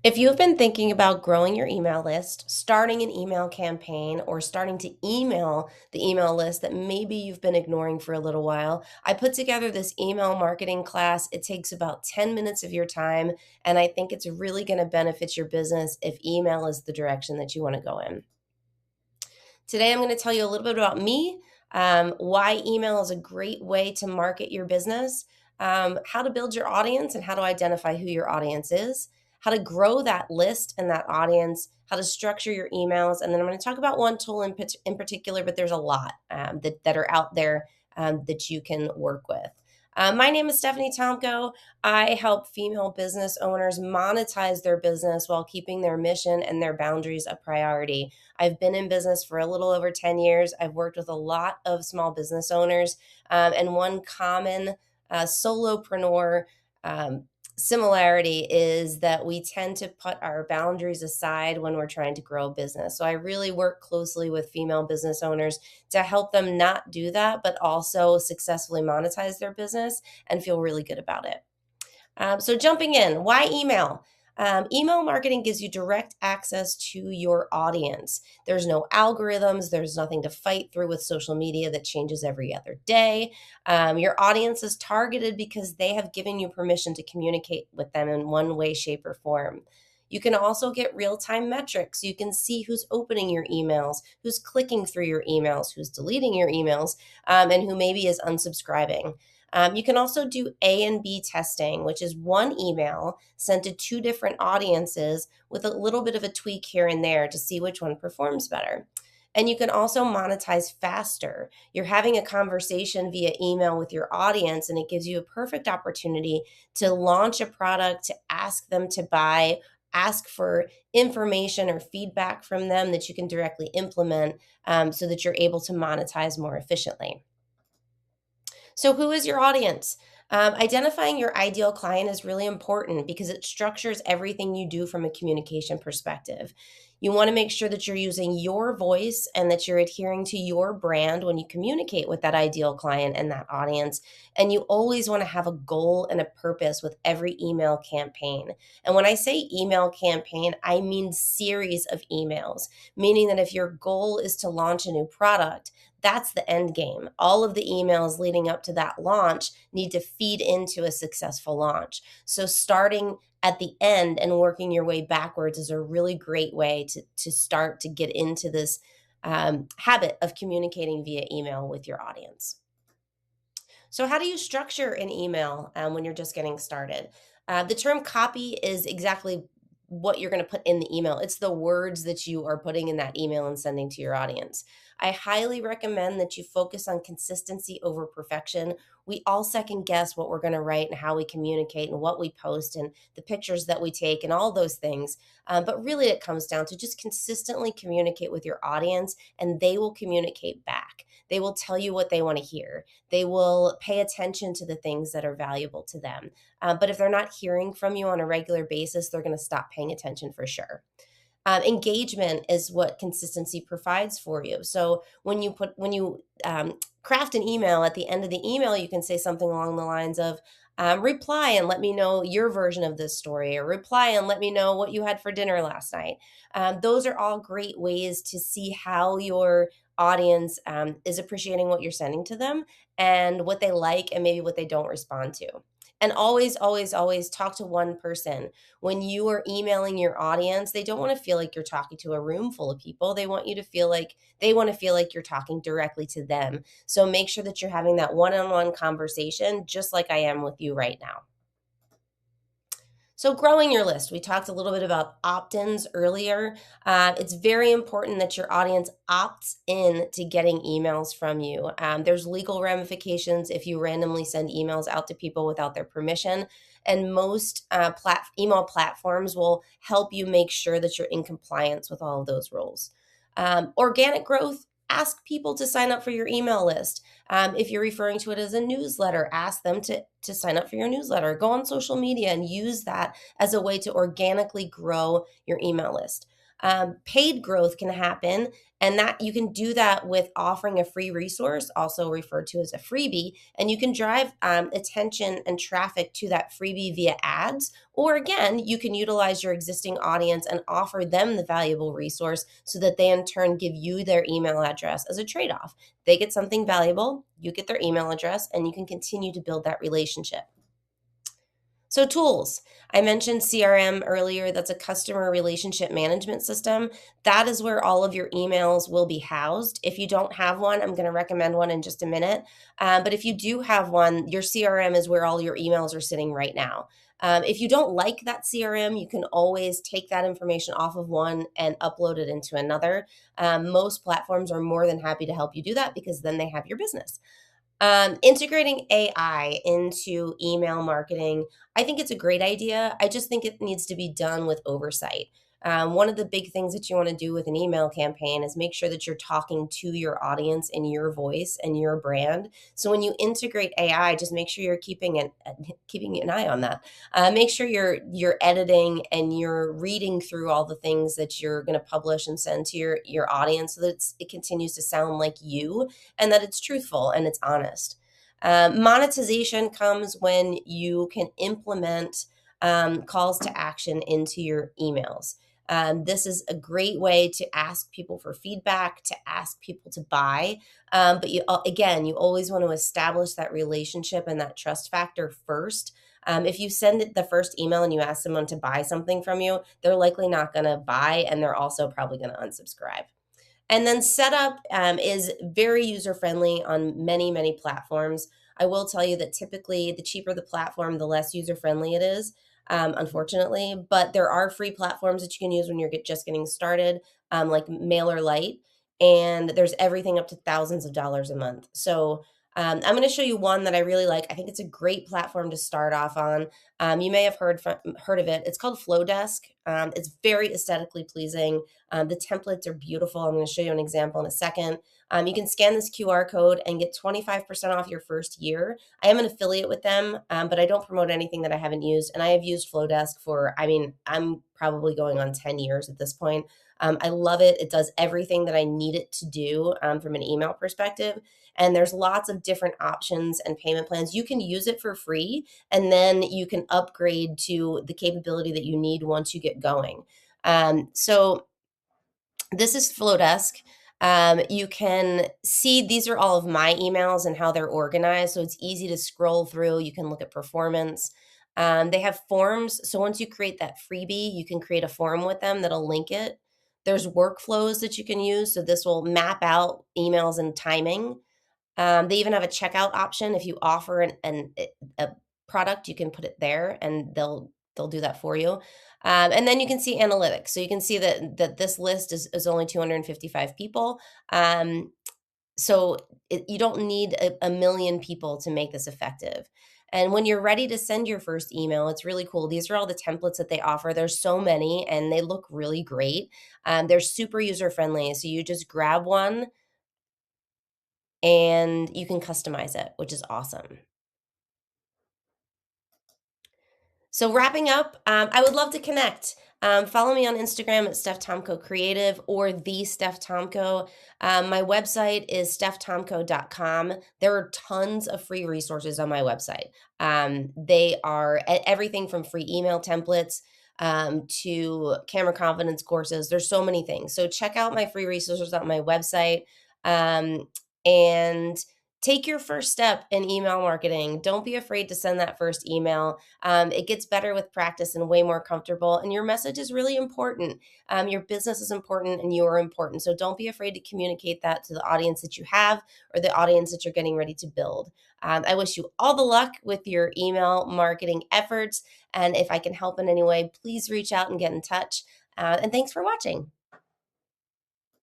If you've been thinking about growing your email list, starting an email campaign, or starting to email the email list that maybe you've been ignoring for a little while, I put together this email marketing class. It takes about 10 minutes of your time, and I think it's really going to benefit your business if email is the direction that you want to go in. Today, I'm going to tell you a little bit about me, why email is a great way to market your business, how to build your audience and how to identify who your audience is, how to grow that list and that audience, how to structure your emails. And then I'm going to talk about one tool in particular, but there's a lot that are out there that you can work with. My name is Stephanie Tomko. I help female business owners monetize their business while keeping their mission and their boundaries a priority. I've been in business for a little over 10 years. I've worked with a lot of small business owners, and one common solopreneur similarity is that we tend to put our boundaries aside when we're trying to grow a business. So I really work closely with female business owners to help them not do that, but also successfully monetize their business and feel really good about it. So jumping in, why email? Email marketing gives you direct access to your audience. There's no algorithms. There's nothing to fight through with social media that changes every other day. Your audience is targeted because they have given you permission to communicate with them in one way, shape, or form. You can also get real-time metrics. You can see who's opening your emails, who's clicking through your emails, who's deleting your emails, and who maybe is unsubscribing. You can also do A and B testing, which is one email sent to two different audiences with a little bit of a tweak here and there to see which one performs better. And you can also monetize faster. You're having a conversation via email with your audience, and it gives you a perfect opportunity to launch a product, to ask them to buy, ask for information or feedback from them that you can directly implement so that you're able to monetize more efficiently. So, who is your audience? Identifying your ideal client is really important because it structures everything you do from a communication perspective. You want to make sure that you're using your voice and that you're adhering to your brand when you communicate with that ideal client and that audience. And you always want to have a goal and a purpose with every email campaign. And when I say email campaign, I mean series of emails, meaning that if your goal is to launch a new product, that's the end game. All of the emails leading up to that launch need to feed into a successful launch. So starting at the end and working your way backwards is a really great way to start to get into this habit of communicating via email with your audience. So, how do you structure an email when you're just getting started? The term copy is exactly what you're going to put in the email. It's the words that you are putting in that email and sending to your audience. I highly recommend that you focus on consistency over perfection. We all second guess what we're going to write and how we communicate and what we post and the pictures that we take and all those things. But really, it comes down to just consistently communicate with your audience, and they will communicate back. They will tell you what they want to hear. They will pay attention to the things that are valuable to them. But if they're not hearing from you on a regular basis, they're going to stop paying attention for sure. Engagement is what consistency provides for you. So when you craft an email, at the end of the email, you can say something along the lines of, reply and let me know your version of this story, or reply and let me know what you had for dinner last night. Those are all great ways to see how your audience is appreciating what you're sending to them and what they like and maybe what they don't respond to. And always, always, always talk to one person. When you are emailing your audience, they don't want to feel like you're talking to a room full of people. They want to feel like you're talking directly to them. So make sure that you're having that one-on-one conversation, just like I am with you right now. So, growing your list, we talked a little bit about opt ins earlier. It's very important that your audience opts in to getting emails from you. There's legal ramifications if you randomly send emails out to people without their permission. And most email platforms will help you make sure that you're in compliance with all of those rules. Organic growth, ask people to sign up for your email list. If you're referring to it as a newsletter, ask them to sign up for your newsletter. Go on social media and use that as a way to organically grow your email list. Paid growth can happen, and that you can do that with offering a free resource, also referred to as a freebie, and you can drive attention and traffic to that freebie via ads. Or again, you can utilize your existing audience and offer them the valuable resource so that they in turn give you their email address as a trade off. They get something valuable, you get their email address, and you can continue to build that relationship. So, tools. I mentioned CRM earlier. That's a customer relationship management system. That is where all of your emails will be housed. If you don't have one, I'm going to recommend one in just a minute. But if you do have one, your CRM is where all your emails are sitting right now. If you don't like that CRM, you can always take that information off of one and upload it into another. Most platforms are more than happy to help you do that because then they have your business. Integrating AI into email marketing, I think it's a great idea. I just think it needs to be done with oversight. One of the big things that you want to do with an email campaign is make sure that you're talking to your audience in your voice and your brand. So when you integrate AI, just make sure you're keeping an eye on that. Make sure you're editing and you're reading through all the things that you're going to publish and send to your audience so that it continues to sound like you and that it's truthful and it's honest. Monetization comes when you can implement calls to action into your emails. This is a great way to ask people for feedback, to ask people to buy. But again, you always want to establish that relationship and that trust factor first. If you send it the first email and you ask someone to buy something from you, they're likely not going to buy, and they're also probably going to unsubscribe. And then setup is very user friendly on many, many platforms. I will tell you that typically the cheaper the platform, the less user friendly it is, unfortunately. But there are free platforms that you can use when you're just getting started, like MailerLite. And there's everything up to thousands of dollars a month. So I'm going to show you one that I really like. I think it's a great platform to start off on. You may have heard of it. It's called Flodesk. It's very aesthetically pleasing. The templates are beautiful. I'm going to show you an example in a second. You can scan this QR code and get 25% off your first year. I am an affiliate with them, but I don't promote anything that I haven't used. And I have used Flodesk for, I mean, I'm probably going on 10 years at this point. I love it. It does everything that I need it to do from an email perspective. And there's lots of different options and payment plans. You can use it for free, and then you can upgrade to the capability that you need once you get going. So this is Flodesk. You can see these are all of my emails and how they're organized. So it's easy to scroll through. You can look at performance. They have forms. So once you create that freebie, you can create a form with them that'll link it. There's workflows that you can use. So this will map out emails and timing. They even have a checkout option. If you offer a product, you can put it there, and they'll do that for you. And then you can see analytics. So you can see that this list is only 255 people. So you don't need a million people to make this effective. And when you're ready to send your first email, it's really cool. These are all the templates that they offer. There's so many, and they look really great. They're super user friendly. So you just grab one and you can customize it, which is awesome. So wrapping up, I would love to connect. Follow me on Instagram at Steph Tomko Creative or the Steph Tomko. My website is stephtomko.com. There are tons of free resources on my website. They are everything from free email templates to camera confidence courses. There's so many things. So check out my free resources on my website. Um, and take your first step in email marketing. Don't be afraid to send that first email. It gets better with practice and way more comfortable. And your message is really important. Your business is important and you are important. So don't be afraid to communicate that to the audience that you have or the audience that you're getting ready to build. I wish you all the luck with your email marketing efforts. And if I can help in any way, please reach out and get in touch. And thanks for watching.